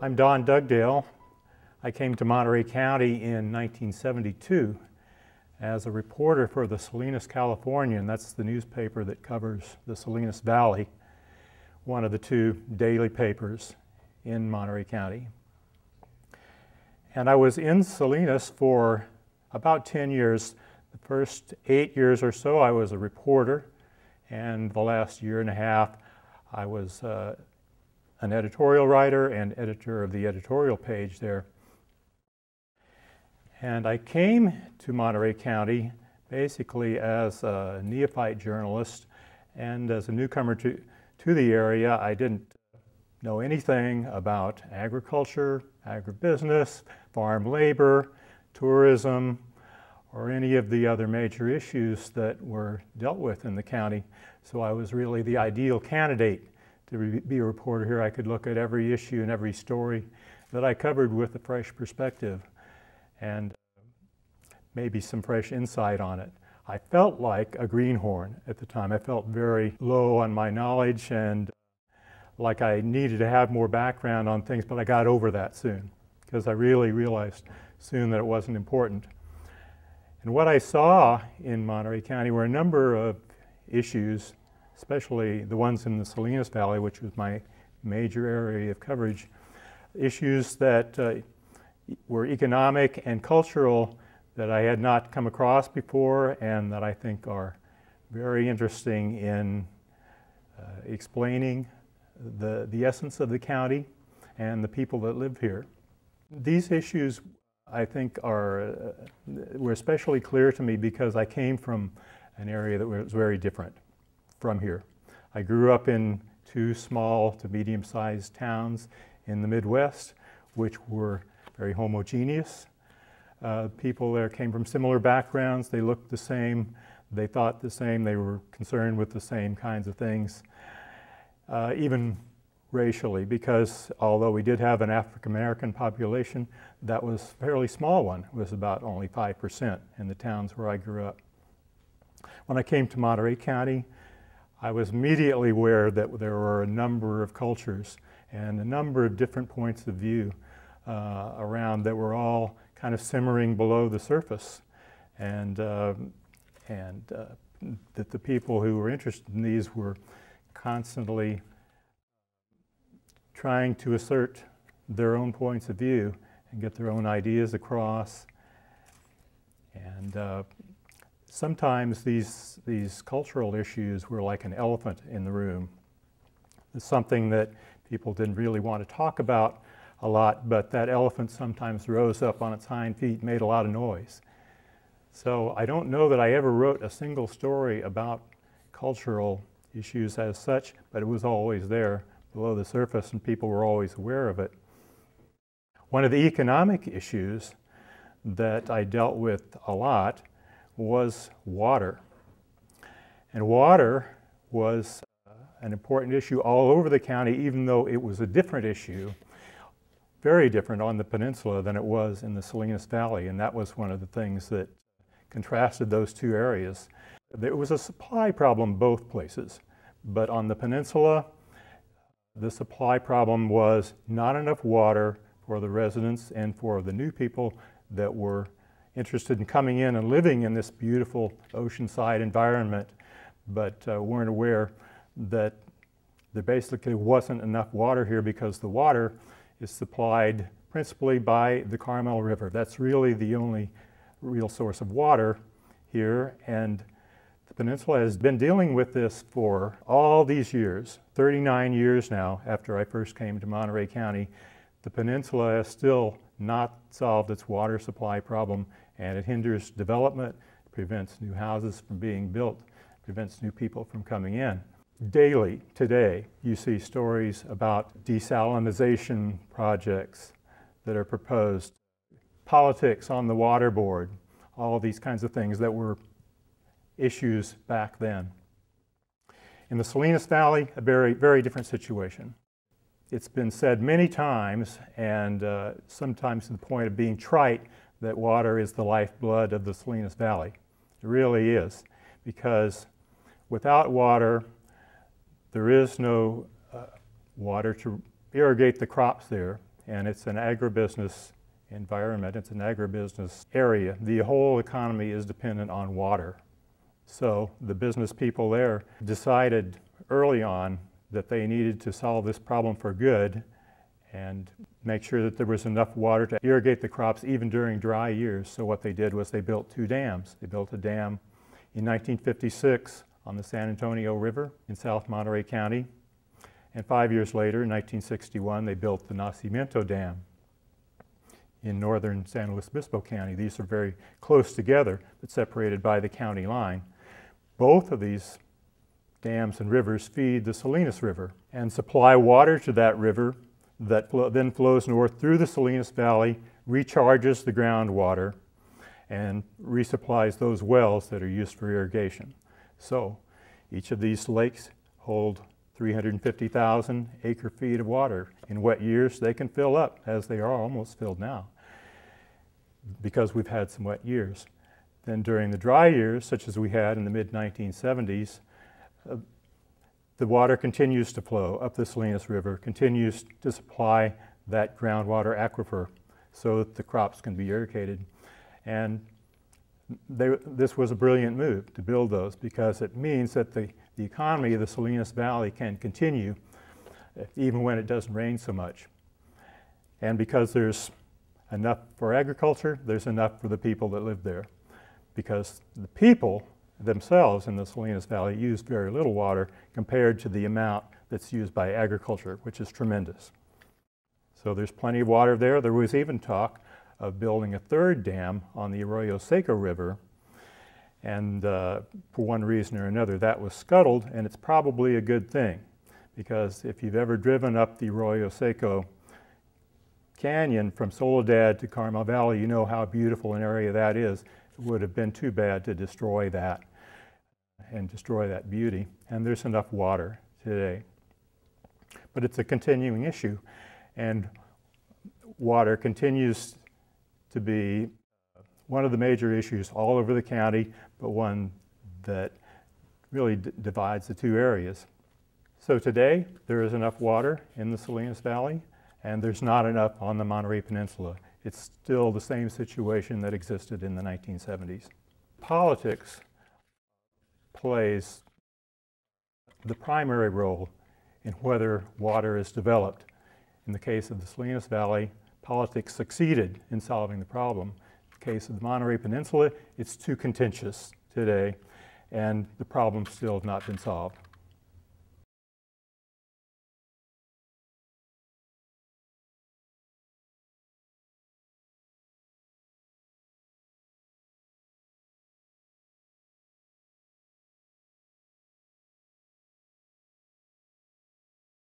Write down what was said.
I'm Don Dugdale. I came to Monterey County in 1972 as a reporter for the Salinas Californian. That's the newspaper that covers the Salinas Valley, one of the two daily papers in Monterey County. And I was in Salinas for about 10 years. The first 8 years or so I was a reporter, and the last year and a half I was an editorial writer and editor of the editorial page there. And I came to Monterey County basically as a neophyte journalist and as a newcomer to the area. I didn't know anything about agriculture, agribusiness, farm labor, tourism, or any of the other major issues that were dealt with in the county. So I was really the ideal candidate to be a reporter here. I could look at every issue and every story that I covered with a fresh perspective and maybe some fresh insight on it. I felt like a greenhorn at the time. I felt very low on my knowledge and like I needed to have more background on things, but I got over that soon because I really realized soon that it wasn't important. And what I saw in Monterey County were a number of issues, especially the ones in the Salinas Valley, which was my major area of coverage, issues that were economic and cultural that I had not come across before and that I think are very interesting in explaining the essence of the county and the people that live here. These issues, I think, were especially clear to me because I came from an area that was very different from here. I grew up in two small to medium-sized towns in the Midwest, which were very homogeneous. People there came from similar backgrounds. They looked the same. They thought the same. They were concerned with the same kinds of things, even racially, because although we did have an African-American population, that was a fairly small one. It was about only 5% in the towns where I grew up. When I came to Monterey County, I was immediately aware that there were a number of cultures and a number of different points of view around that were all kind of simmering below the surface, and that the people who were interested in these were constantly trying to assert their own points of view and get their own ideas across. And sometimes these cultural issues were like an elephant in the room. It's something that people didn't really want to talk about a lot, but that elephant sometimes rose up on its hind feet and made a lot of noise. So I don't know that I ever wrote a single story about cultural issues as such, but it was always there below the surface and people were always aware of it. One of the economic issues that I dealt with a lot was water. And water was an important issue all over the county, even though it was a different issue, very different on the peninsula than it was in the Salinas Valley. And that was one of the things that contrasted those two areas. There was a supply problem both places, but on the peninsula, the supply problem was not enough water for the residents and for the new people that were interested in coming in and living in this beautiful oceanside environment, but weren't aware that there basically wasn't enough water here because the water is supplied principally by the Carmel River. That's really the only real source of water here, and the peninsula has been dealing with this for all these years, 39 years now after I first came to Monterey County. The peninsula has still not solved its water supply problem, and it hinders development, prevents new houses from being built, prevents new people from coming in. Daily, today, you see stories about desalinization projects that are proposed, politics on the water board, all these kinds of things that were issues back then. In the Salinas Valley, a very, very different situation. It's been said many times, and sometimes to the point of being trite, that water is the lifeblood of the Salinas Valley. It really is, because without water, there is no water to irrigate the crops there, and it's an agribusiness environment, it's an agribusiness area. The whole economy is dependent on water. So the business people there decided early on that they needed to solve this problem for good and make sure that there was enough water to irrigate the crops even during dry years. So what they did was they built two dams. They built a dam in 1956 on the San Antonio River in South Monterey County. And 5 years later, in 1961, they built the Nacimiento Dam in northern San Luis Obispo County. These are very close together, but separated by the county line. Both of these dams and rivers feed the Salinas River and supply water to that river that then flows north through the Salinas Valley, recharges the groundwater, and resupplies those wells that are used for irrigation. So each of these lakes hold 350,000 acre-feet of water. In wet years, they can fill up, as they are almost filled now, because we've had some wet years. Then during the dry years, such as we had in the mid-1970s, the water continues to flow up the Salinas River, continues to supply that groundwater aquifer so that the crops can be irrigated. And this was a brilliant move to build those, because it means that the economy of the Salinas Valley can continue even when it doesn't rain so much. And because there's enough for agriculture, there's enough for the people that live there. Because the people themselves in the Salinas Valley use very little water compared to the amount that's used by agriculture, which is tremendous. So there's plenty of water there. There was even talk of building a third dam on the Arroyo Seco River, and for one reason or another that was scuttled, and it's probably a good thing, because if you've ever driven up the Arroyo Seco Canyon from Soledad to Carmel Valley, you know how beautiful an area that is. It would have been too bad to destroy that and destroy that beauty, and there's enough water today. But it's a continuing issue, and water continues to be one of the major issues all over the county, but one that really divides the two areas. So today, there is enough water in the Salinas Valley, and there's not enough on the Monterey Peninsula. It's still the same situation that existed in the 1970s. Politics plays the primary role in whether water is developed. In the case of the Salinas Valley, politics succeeded in solving the problem. In the case of the Monterey Peninsula, it's too contentious today, and the problem still has not been solved.